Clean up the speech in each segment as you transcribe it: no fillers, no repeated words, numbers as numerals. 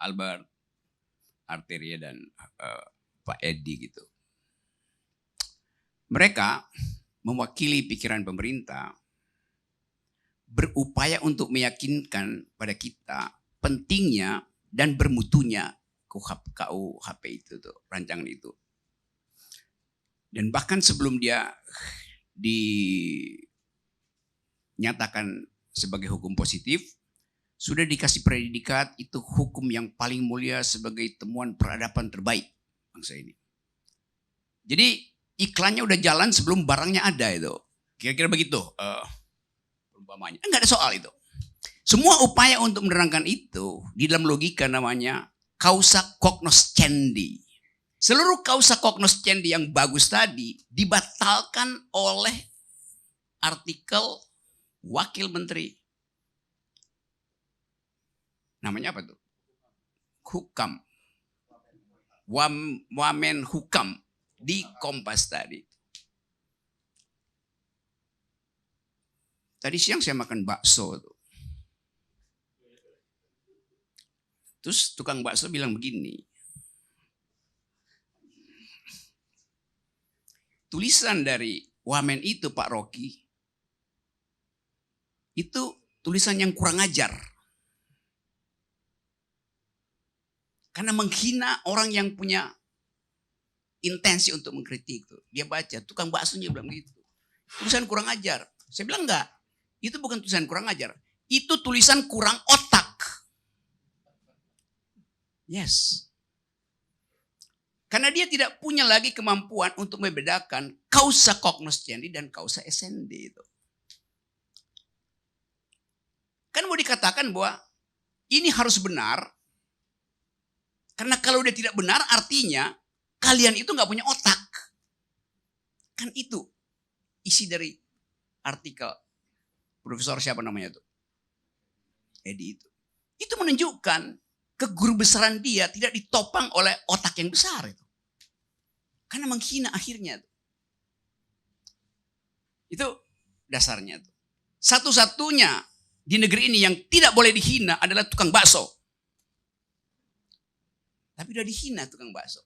Albert, Arteria, dan Pak Edi gitu. Mereka mewakili pikiran pemerintah, berupaya untuk meyakinkan pada kita pentingnya dan bermutunya KUHP itu tuh, rancangan itu. Dan bahkan sebelum dia dinyatakan sebagai hukum positif, sudah dikasih predikat itu hukum yang paling mulia sebagai temuan peradaban terbaik bangsa ini. Jadi iklannya udah jalan sebelum barangnya ada itu. Kira-kira begitu umpamanya. Enggak ada soal itu. Semua upaya untuk menerangkan itu di dalam logika namanya causa cognoscendi. Seluruh causa cognoscendi yang bagus tadi dibatalkan oleh artikel wakil menteri. Namanya apa tuh? Hukam. Wamen Hukam di Kompas tadi. Tadi siang saya makan bakso tuh. Terus tukang bakso bilang begini. Tulisan dari Wamen itu Pak Rocky, itu tulisan yang kurang ajar. Karena menghina orang yang punya intensi untuk mengkritik. Dia baca, tukang baksonya bilang gitu. Tulisan kurang ajar. Saya bilang enggak, itu bukan tulisan kurang ajar. Itu tulisan kurang otak. Yes. Karena dia tidak punya lagi kemampuan untuk membedakan causa cognoscendi dan causa essendi itu. Kan mau dikatakan bahwa ini harus benar. Karena kalau dia tidak benar artinya kalian itu nggak punya otak. Kan itu isi dari artikel Profesor siapa namanya itu? Edi itu. Itu menunjukkan kegurubesaran dia tidak ditopang oleh otak yang besar itu. Karena menghina akhirnya. Itu dasarnya. Satu-satunya di negeri ini yang tidak boleh dihina adalah tukang bakso. Tapi udah dihina tukang bakso.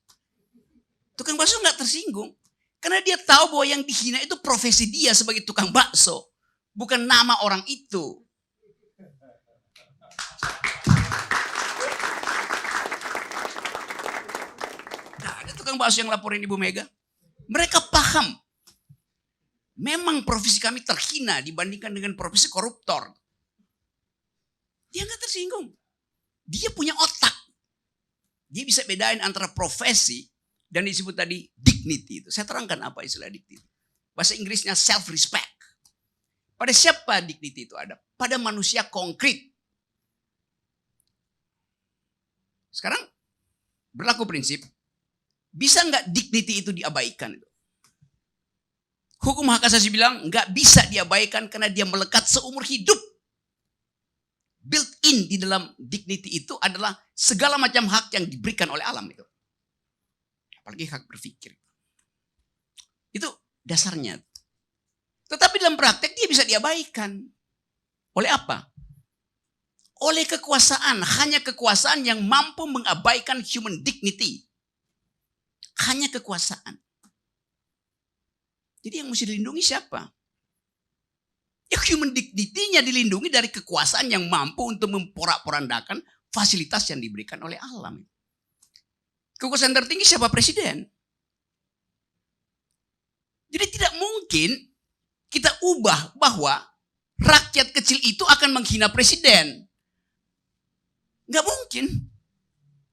Tukang bakso nggak tersinggung. Karena dia tahu bahwa yang dihina itu profesi dia sebagai tukang bakso. Bukan nama orang itu. Tukang bakso yang laporin Ibu Mega, mereka paham. Memang profesi kami terhina dibandingkan dengan profesi koruptor. Dia nggak tersinggung. Dia punya otak. Dia bisa bedain antara profesi dan disebut tadi dignity itu. Saya terangkan apa istilah dignity. Bahasa Inggrisnya self-respect. Pada siapa dignity itu ada? Pada manusia konkret. Sekarang berlaku prinsip. Bisa nggak dignity itu diabaikan? Hukum hak asasi bilang nggak bisa diabaikan karena dia melekat seumur hidup. Built in di dalam dignity itu adalah segala macam hak yang diberikan oleh alam itu. Apalagi hak berpikir. Itu dasarnya. Tetapi dalam praktek dia bisa diabaikan. Oleh apa? Oleh kekuasaan. Hanya kekuasaan yang mampu mengabaikan human dignity. Hanya kekuasaan. Jadi yang mesti dilindungi siapa? Ya human dignity-nya dilindungi dari kekuasaan yang mampu untuk memporak-porandakan fasilitas yang diberikan oleh alam. Kekuasaan tertinggi siapa? Presiden. Jadi tidak mungkin kita ubah bahwa rakyat kecil itu akan menghina presiden. Nggak mungkin.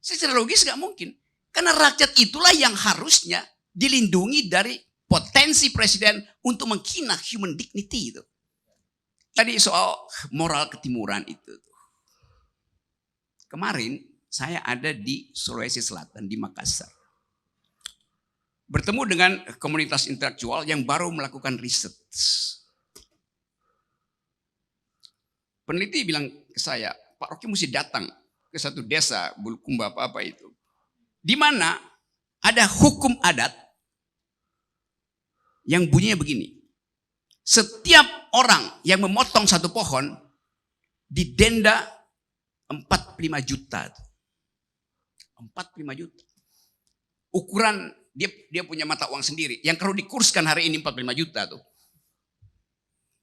Secara logis nggak mungkin. Karena rakyat itulah yang harusnya dilindungi dari potensi presiden untuk menghina human dignity itu. Tadi soal moral ketimuran itu. Kemarin saya ada di Sulawesi Selatan, di Makassar. Bertemu dengan komunitas intelektual yang baru melakukan riset. Peneliti bilang ke saya, Pak Rocky mesti datang ke satu desa, Bulukumba apa itu. Di mana ada hukum adat yang bunyinya begini. Setiap orang yang memotong satu pohon didenda 45 juta. 45 juta. Ukuran dia punya mata uang sendiri. Yang kalau dikurskan hari ini 45 juta tuh.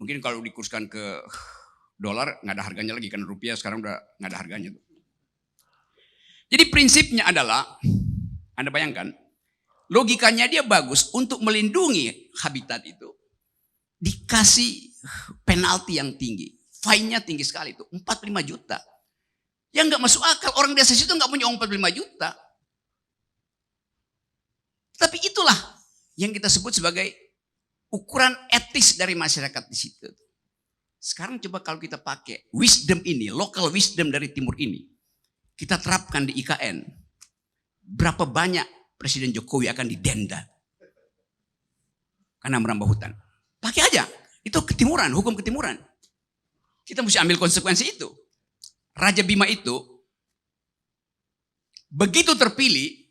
Mungkin kalau dikurskan ke dolar nggak ada harganya lagi, karena rupiah sekarang udah nggak ada harganya tuh. Jadi prinsipnya adalah, Anda bayangkan, logikanya dia bagus untuk melindungi habitat itu. Dikasih penalti yang tinggi. Fine-nya tinggi sekali itu, 45 juta. Yang nggak masuk akal, orang desa situ nggak punya uang 45 juta. Tapi itulah yang kita sebut sebagai ukuran etis dari masyarakat di situ. Sekarang coba kalau kita pakai wisdom ini, local wisdom dari timur ini, kita terapkan di IKN. Berapa banyak Presiden Jokowi akan didenda karena merambah hutan? Pakai aja, itu ketimuran, hukum ketimuran. Kita mesti ambil konsekuensi itu. Raja Bima itu begitu terpilih,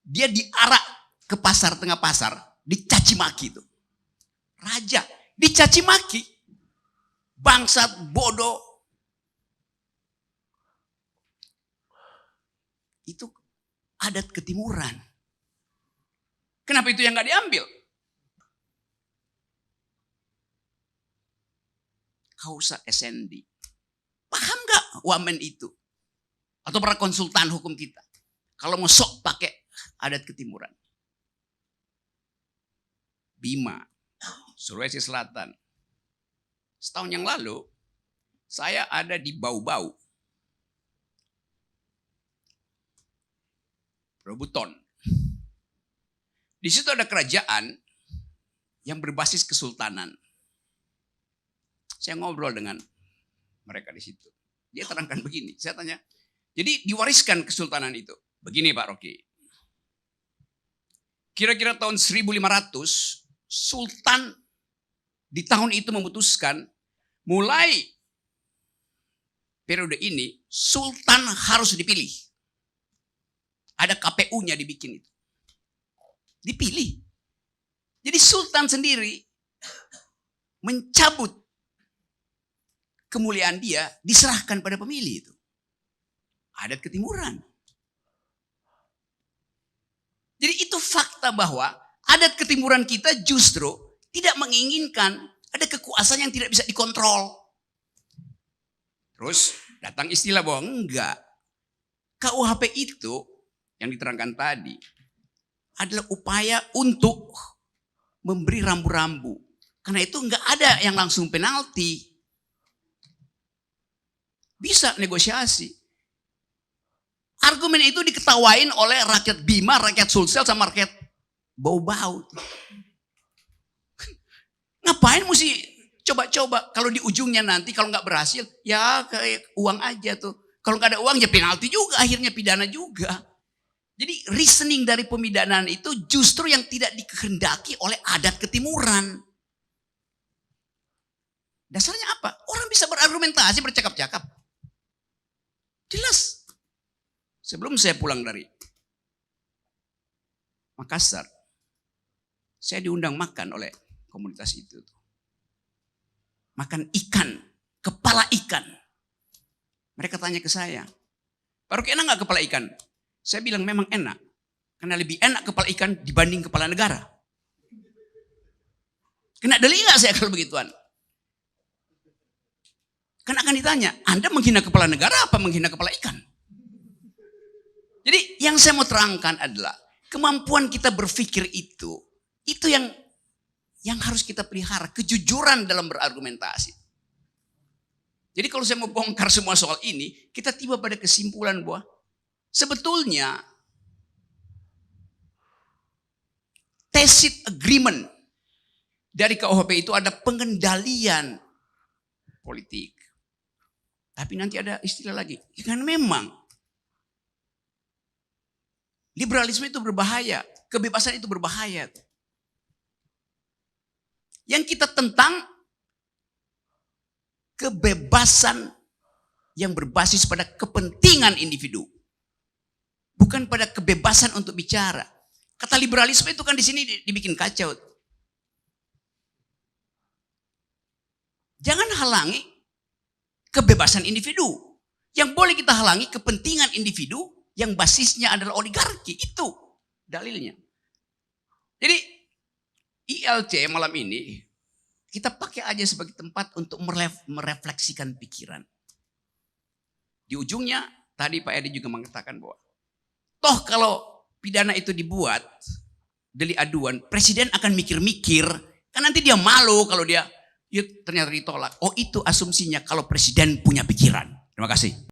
dia diarak ke pasar, tengah pasar, dicaci maki itu. Raja dicaci maki, bangsat, bodoh. Itu adat ketimuran. Kenapa itu yang nggak diambil? Kausa SND. Paham nggak wamen itu? Atau para konsultan hukum kita? Kalau mau sok pakai adat ketimuran. Bima, Sulawesi Selatan. Setahun yang lalu, saya ada di Bau-Bau. Robuton. Di situ ada kerajaan yang berbasis kesultanan. Saya ngobrol dengan mereka di situ. Dia terangkan begini, saya tanya, jadi diwariskan kesultanan itu. Begini Pak Rocky. Kira-kira tahun 1500, Sultan di tahun itu memutuskan mulai periode ini Sultan harus dipilih. Ada KPU-nya dibikin itu. Dipilih. Jadi Sultan sendiri mencabut kemuliaan dia, diserahkan pada pemilih itu. Adat ketimuran. Jadi itu fakta bahwa adat ketimuran kita justru tidak menginginkan ada kekuasaan yang tidak bisa dikontrol. Terus datang istilah bahwa enggak. KUHP itu yang diterangkan tadi adalah upaya untuk memberi rambu-rambu. Karena itu enggak ada yang langsung penalti. Bisa negosiasi. Argumen itu diketawain oleh rakyat Bima, rakyat Sulsel, sama rakyat Bau-Bau. Ngapain mesti coba-coba? Kalau di ujungnya nanti kalau nggak berhasil, ya kayak uang aja tuh. Kalau nggak ada uang ya penalti juga, akhirnya pidana juga. Jadi reasoning dari pemidanaan itu justru yang tidak dikehendaki oleh adat ketimuran. Dasarnya apa? Orang bisa berargumentasi, bercakap-cakap. Jelas. Sebelum saya pulang dari Makassar, saya diundang makan oleh komunitas itu. Makan ikan, kepala ikan. Mereka tanya ke saya, Pak Rocky, enak nggak kepala ikan? Saya bilang memang enak. Karena lebih enak kepala ikan dibanding kepala negara. Kena deli nggak saya kalau begituan? Kan akan ditanya, Anda menghina kepala negara apa menghina kepala ikan? Jadi yang saya mau terangkan adalah kemampuan kita berpikir itu yang harus kita pelihara, kejujuran dalam berargumentasi. Jadi kalau saya mau bongkar semua soal ini, kita tiba pada kesimpulan bahwa sebetulnya tacit agreement dari KUHP itu ada pengendalian politik. Tapi nanti ada istilah lagi, karena memang liberalisme itu berbahaya, kebebasan itu berbahaya. Yang kita tentang kebebasan yang berbasis pada kepentingan individu, bukan pada kebebasan untuk bicara. Kata liberalisme itu kan di sini dibikin kacau. Jangan halangi kebebasan individu. Yang boleh kita halangi kepentingan individu yang basisnya adalah oligarki. Itu dalilnya. Jadi ILC malam ini kita pakai aja sebagai tempat untuk merefleksikan pikiran. Di ujungnya tadi Pak Edi juga mengatakan bahwa toh kalau pidana itu dibuat delik aduan, presiden akan mikir-mikir, kan nanti dia malu kalau dia ternyata ditolak. Oh, itu asumsinya kalau presiden punya pikiran. Terima kasih.